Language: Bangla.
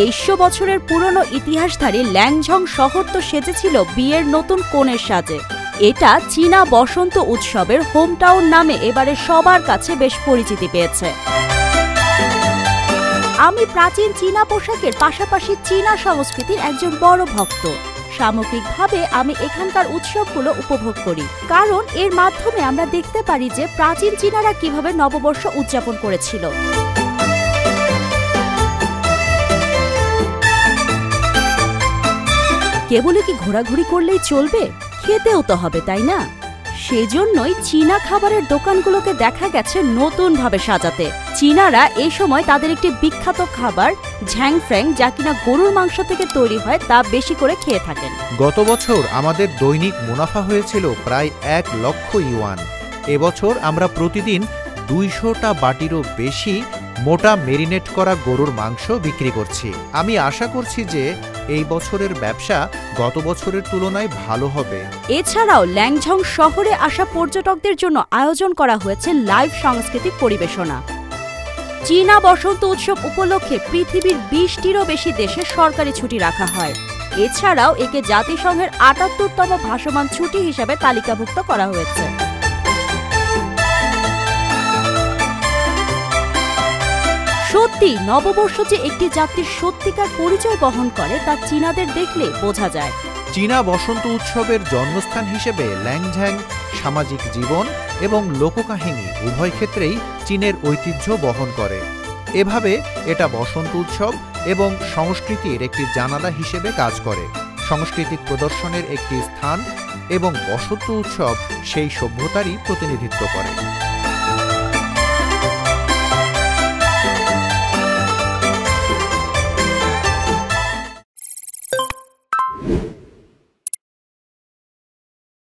2300 বছরের পুরনো ইতিহাসধারী ল্যাংঝং শহর তো সেজেছিল বিয়ের নতুন কনের সাজে। এটা চীনা বসন্ত উৎসবের হোমটাউন নামে এবারে সবার কাছে বেশ পরিচিতি পেয়েছে। আমি প্রাচীন চীনা পোশাকের পাশাপাশি চীনা সংস্কৃতির একজন বড় ভক্ত। সামগ্রিকভাবে আমি এখানকার উৎসবগুলো উপভোগ করি, কারণ এর মাধ্যমে আমরা দেখতে পারি যে প্রাচীন চীনারা কিভাবে নববর্ষ উদযাপন করেছিল। কেবলই কি ঘোরাঘুরি করলেই চলবে? খেতেও তো হবে, তাই না? সেজন্যই চীনা খাবারের দোকানগুলোকে দেখা গেছে নতুনভাবে সাজাতে। চীনারা এই সময় তাদের একটি বিখ্যাত খাবার ঝ্যাংফ্র্যাং, যা কিনা গরুর মাংস থেকে তৈরি হয়, তা বেশি করে খেয়ে থাকেন। গত বছর আমাদের দৈনিক মুনাফা হয়েছিল প্রায় 1 লক্ষ ইউয়ান। এবছর আমরা প্রতিদিন 200টা বাটিরও বেশি মোটা মেরিনেট করা গরুর মাংস বিক্রি করছি। আমি আশা করছি যে এই বছরের ব্যবসা গত বছরের তুলনায় ভালো হবে। এছাড়াও ল্যাংঝং শহরে আসা পর্যটকদের জন্য আয়োজন করা হয়েছে লাইভ সাংস্কৃতিক পরিবেশনা। চীনা বসন্ত উৎসব উপলক্ষে পৃথিবীর 20টিরও বেশি দেশে সরকারি ছুটি রাখা হয়। এছাড়াও একে জাতিসংঘের 78তম ভাসমান ছুটি হিসাবে তালিকাভুক্ত করা হয়েছে। সত্যি নববর্ষ যে একটি জাতির সত্যিকার পরিচয় বহন করে তা চীনাদের দেখলে বোঝা যায়। চীনা বসন্ত উৎসবের জন্মস্থান হিসেবে ল্যাংঝ্যাং সামাজিক জীবন এবং লোককাহিনী উভয় ক্ষেত্রেই চীনের ঐতিহ্য বহন করে। এভাবে এটা বসন্ত উৎসব এবং সংস্কৃতির একটি জানালা হিসেবে কাজ করে, সাংস্কৃতিক প্রদর্শনের একটি স্থান, এবং বসন্ত উৎসব সেই সভ্যতারই প্রতিনিধিত্ব করে।